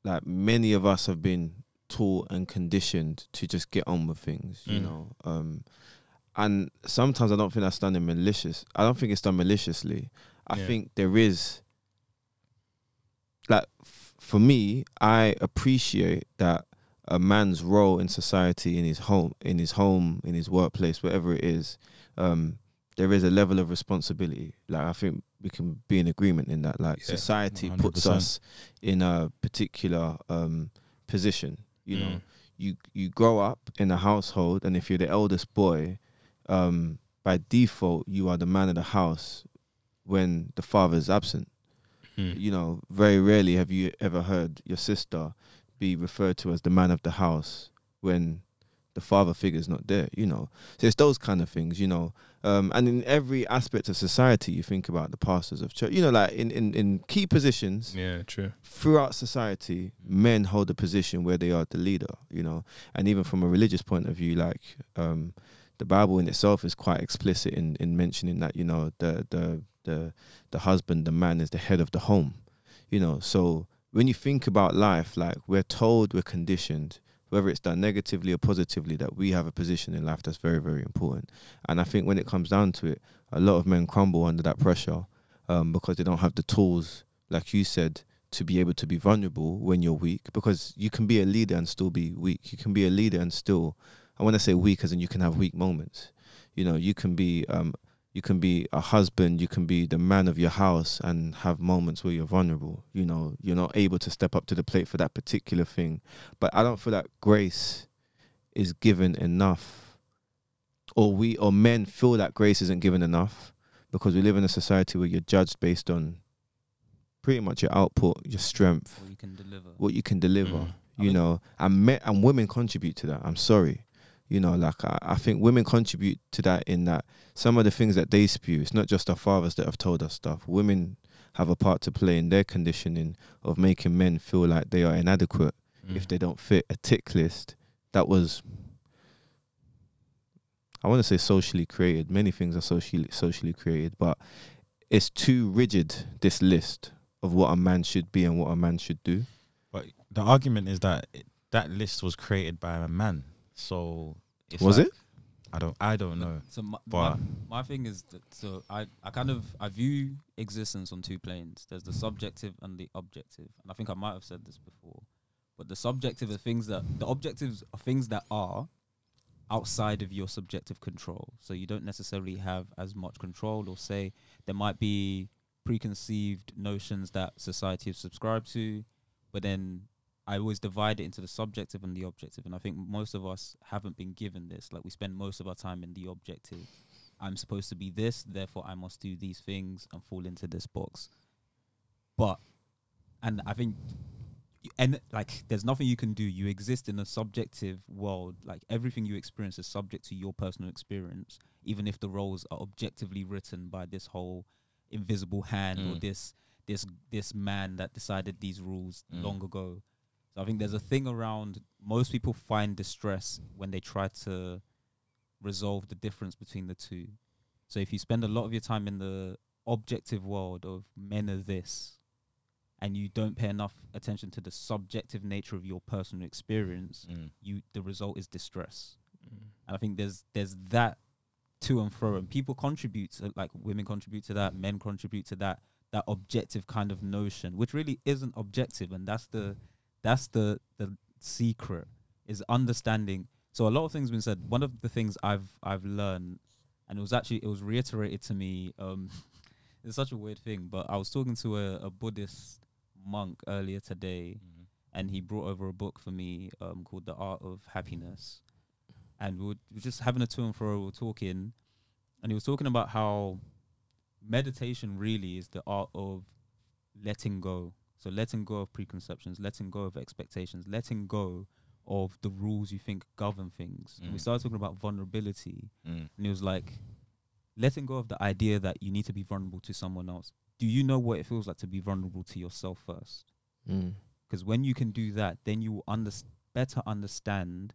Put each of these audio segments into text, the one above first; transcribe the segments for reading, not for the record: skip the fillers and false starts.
like many of us have been taught and conditioned to just get on with things, you know. And sometimes I don't think that's done in malicious. I don't think it's done maliciously. I think there is, like, for me, I appreciate that a man's role in society, in his home, in his workplace, whatever it is, there is a level of responsibility. Like, I think we can be in agreement in that. Like, society 100%. Puts us in a particular position. You know, you grow up in a household, and if you're the eldest boy, by default, you are the man of the house when the father is absent. You know, very rarely have you ever heard your sister be referred to as the man of the house when the father figure's not there, you know. So it's those kind of things, you know. And in every aspect of society, you think about the pastors of church, you know, like in key positions. Yeah, true. Throughout society, men hold a position where they are the leader, you know. And even from a religious point of view, like, the Bible in itself is quite explicit in mentioning that, you know, the husband, the man, is the head of the home, you know. So when you think about life, like, we're told, we're conditioned, whether it's done negatively or positively, that we have a position in life that's very, very important. And I think when it comes down to it, a lot of men crumble under that pressure because they don't have the tools, like you said, to be able to be vulnerable when you're weak. Because you can be a leader and still be weak. You can be a leader and still, I want to say weak as in you can have weak moments. You know, you can be a husband, you can be the man of your house and have moments where you're vulnerable. You know, you're not able to step up to the plate for that particular thing. But I don't feel that grace is given enough, or men feel that grace isn't given enough, because we live in a society where you're judged based on pretty much your output, your strength, what you can deliver. You know, and women contribute to that. I'm sorry. You know, like, I think women contribute to that in that some of the things that they spew, it's not just our fathers that have told us stuff. Women have a part to play in their conditioning of making men feel like they are inadequate if they don't fit a tick list that was, I want to say, socially created. Many things are socially created, but it's too rigid, this list of what a man should be and what a man should do. But the argument is that that list was created by a man. So it's was like, it? I don't know. So but my thing is that, so I view existence on two planes. There's the subjective and the objective. And I think I might have said this before. But the subjective are the objectives are things that are outside of your subjective control. So you don't necessarily have as much control, or say there might be preconceived notions that society has subscribed to, but then I always divide it into the subjective and the objective. And I think most of us haven't been given this. Like, we spend most of our time in the objective. I'm supposed to be this, therefore I must do these things and fall into this box. And I think, and like, there's nothing you can do. You exist in a subjective world. Like, everything you experience is subject to your personal experience, even if the roles are objectively written by this whole invisible hand or this man that decided these rules long ago. So I think there's a thing around, most people find distress when they try to resolve the difference between the two. So if you spend a lot of your time in the objective world of men are this, and you don't pay enough attention to the subjective nature of your personal experience, the result is distress. And I think there's that to and fro, and people contribute to, like, women contribute to that, men contribute to that objective kind of notion, which really isn't objective, and that's the secret, is understanding. So a lot of things have been said. One of the things I've learned, and it was reiterated to me, it's such a weird thing, but I was talking to a Buddhist monk earlier today, and he brought over a book for me called The Art of Happiness. And we were just having a to and fro, we were talking, and he was talking about how meditation really is the art of letting go. So letting go of preconceptions, letting go of expectations, letting go of the rules you think govern things. And we started talking about vulnerability, and he was like, letting go of the idea that you need to be vulnerable to someone else. Do you know what it feels like to be vulnerable to yourself first? Because when you can do that, then you will better understand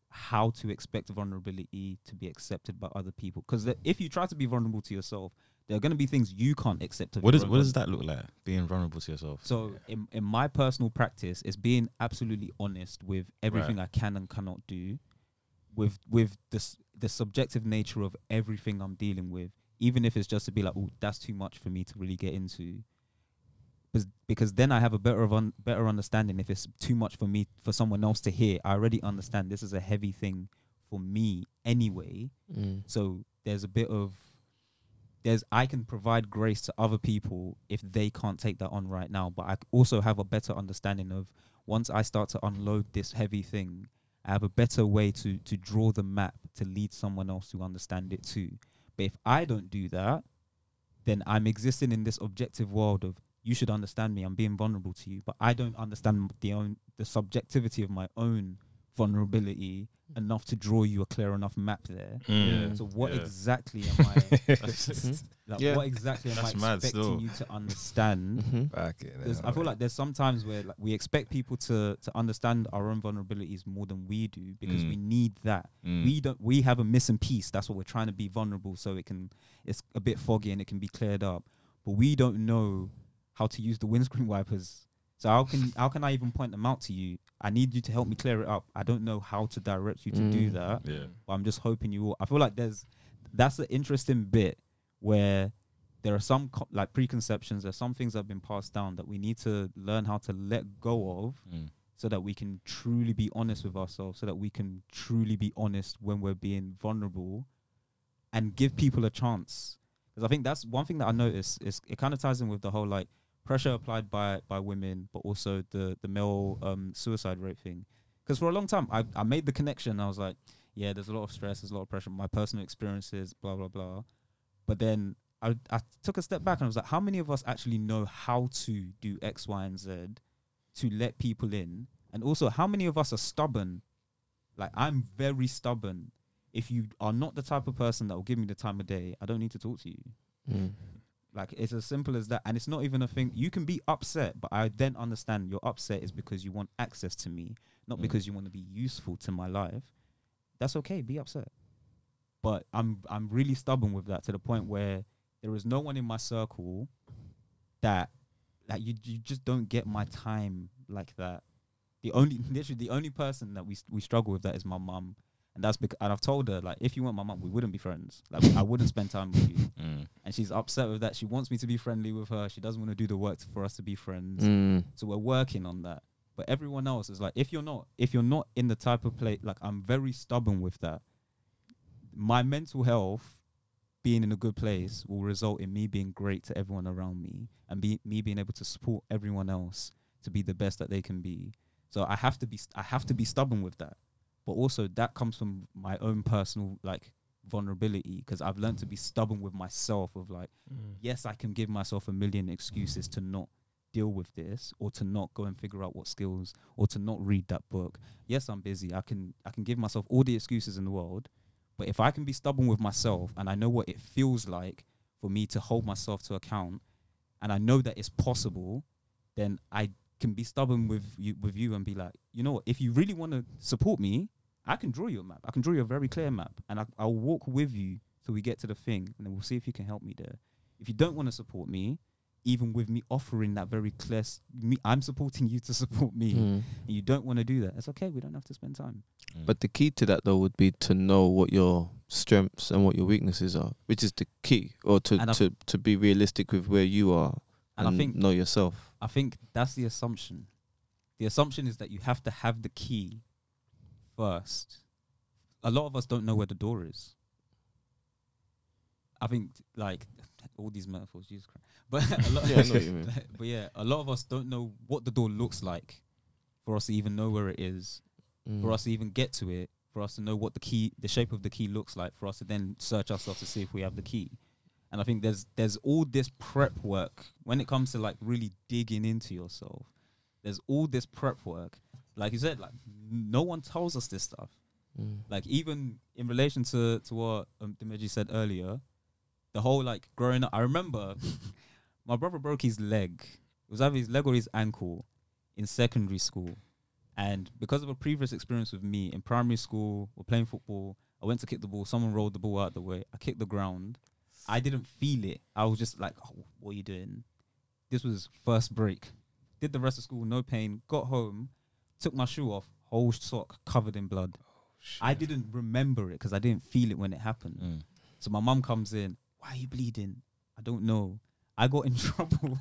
how to expect vulnerability to be accepted by other people. Because if you try to be vulnerable to yourself, there are going to be things you can't accept. What does that look like? Being vulnerable to yourself. So in my personal practice, it's being absolutely honest with everything I can and cannot do, with the subjective nature of everything I'm dealing with, even if it's just to be like, oh, that's too much for me to really get into. Because then I have a better understanding. If it's too much for me, for someone else to hear, I already understand this is a heavy thing for me anyway. So there's a bit of, I can provide grace to other people if they can't take that on right now. But I also have a better understanding of, once I start to unload this heavy thing, I have a better way to draw the map to lead someone else to understand it too. But if I don't do that, then I'm existing in this objective world of, you should understand me, I'm being vulnerable to you, but I don't understand the subjectivity of my own vulnerability enough to draw you a clear enough map there. So what exactly am I what exactly am I expecting you to understand? I feel like there's sometimes where like, we expect people to understand our own vulnerabilities more than we do, because we need that. We have a missing piece. That's what we're trying to be vulnerable, so it's a bit foggy and it can be cleared up. But we don't know how to use the windscreen wipers. So how can I even point them out to you? I need you to help me clear it up. I don't know how to direct you to do that. But I'm just hoping you will. I feel like that's an interesting bit where there are some like preconceptions. There's some things that have been passed down that we need to learn how to let go of, so that we can truly be honest with ourselves, so that we can truly be honest when we're being vulnerable, and give people a chance. Because I think that's one thing that I noticed is it kind of ties in with the whole like pressure applied by women, but also the male suicide rate thing. Because for a long time, I made the connection. I was like, yeah, there's a lot of stress, there's a lot of pressure, my personal experiences, blah, blah, blah. But then I took a step back and I was like, how many of us actually know how to do X, Y, and Z to let people in? And also, how many of us are stubborn? Like, I'm very stubborn. If you are not the type of person that will give me the time of day, I don't need to talk to you. Like, it's as simple as that. And it's not even a thing. You can be upset, but I then understand your upset is because you want access to me, not because you want to be useful to my life. That's okay. Be upset. But I'm really stubborn with that, to the point where there is no one in my circle that you just don't get my time like that. Literally the only person that we struggle with that is my mum. And that's because, and I've told her, like, if you weren't my mum, we wouldn't be friends. Like, I wouldn't spend time with you. And she's upset with that. She wants me to be friendly with her. She doesn't want to do the work for us to be friends. So we're working on that. But everyone else is like, if you're not in the type of place, like, I'm very stubborn with that. My mental health being in a good place will result in me being great to everyone around me, and me being able to support everyone else to be the best that they can be. So I have to be stubborn with that. But also that comes from my own personal like vulnerability, because I've learned to be stubborn with myself of like, yes, I can give myself a million excuses to not deal with this, or to not go and figure out what skills, or to not read that book. Yes, I'm busy. I can give myself all the excuses in the world. But if I can be stubborn with myself, and I know what it feels like for me to hold myself to account, and I know that it's possible, then I can be stubborn with you and be like, you know what, if you really want to support me, I can draw you a map. I can draw you a very clear map, and I'll walk with you till we get to the thing, and then we'll see if you can help me there. If you don't want to support me, even with me offering that very clear, I'm supporting you to support me, and you don't want to do that, it's okay. We don't have to spend time. But the key to that, though, would be to know what your strengths and what your weaknesses are, which is the key, or to be realistic with where you are, and I think know yourself. I think that's the assumption. The assumption is that you have to have the key first. A lot of us don't know where the door is. I think, like, all these metaphors, Jesus Christ. But a lot, I know what you mean. But yeah, a lot of us don't know what the door looks like for us to even know where it is, for us to even get to it, for us to know what the shape of the key looks like, for us to then search ourselves to see if we have the key. And I think there's all this prep work when it comes to like really digging into yourself. There's all this prep work. Like you said, like no one tells us this stuff. Like even in relation to what Dimeji said earlier, the whole like growing up. I remember my brother broke his leg. It was either his leg or his ankle in secondary school. And because of a previous experience with me in primary school, we're playing football. I went to kick the ball. Someone rolled the ball out the way. I kicked the ground. I didn't feel it. I was just like, oh, what are you doing? This was first break. Did the rest of school, no pain. Got home, took my shoe off, whole sock covered in blood. I didn't remember it because I didn't feel it when it happened. So my mum comes in. Why are you bleeding? I don't know. I got in trouble.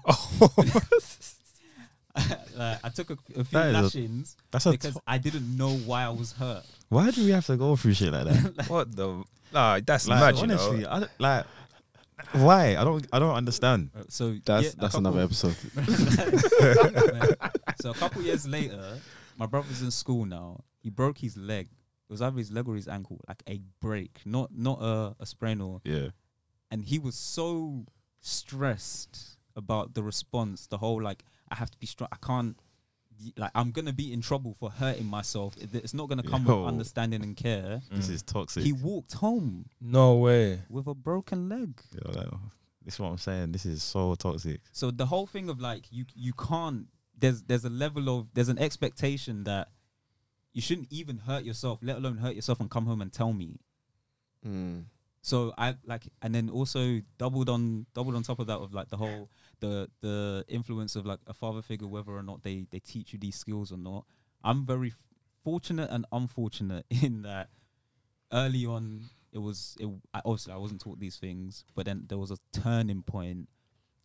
I took a few lashings because I didn't know why I was hurt. Why do we have to go through shit like that? What the? Nah, that's Like, mad, honestly, you know? I don't, like, why? I don't understand. So That's another episode. So a couple years later, my brother's in school now. He broke his leg. It was either his leg or his ankle, like a break, not a sprain or. Yeah. And he was so stressed about the response, the whole like, I have to be strong. I can't, like, I'm gonna be in trouble for hurting myself. It's not gonna come with understanding and care. This is toxic. He walked home No way. with a broken leg. Yeah, like, this is what I'm saying. This is so toxic. So the whole thing of like you can't. There's a level of there's an expectation that you shouldn't even hurt yourself, let alone hurt yourself and come home and tell me. So I like, and then also doubled on top of that of like the whole the influence of like a father figure, whether or not they teach you these skills or not. I'm very fortunate and unfortunate in that early on obviously I wasn't taught these things, but then there was a turning point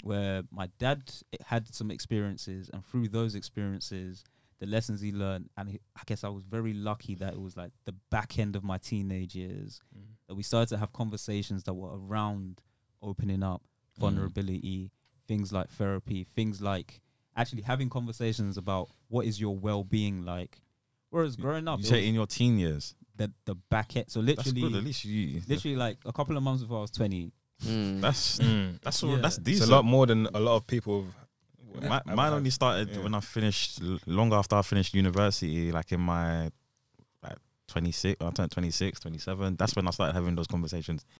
where my dad had some experiences, and through those experiences, the lessons he learned, and I guess I was very lucky that it was like the back end of my teenage years that we started to have conversations that were around opening up, vulnerability, things like therapy, things like actually having conversations about what is your well-being like. Whereas growing up, You say in your teen years. the back end, so literally, That's good. At least you. literally like a couple of months before I was 20. That's all. Yeah. That's It's decent. a lot more than a lot of people. Mine only started when I finished, long after I finished university, like in my 26, I turned 26, 27. That's when I started having those conversations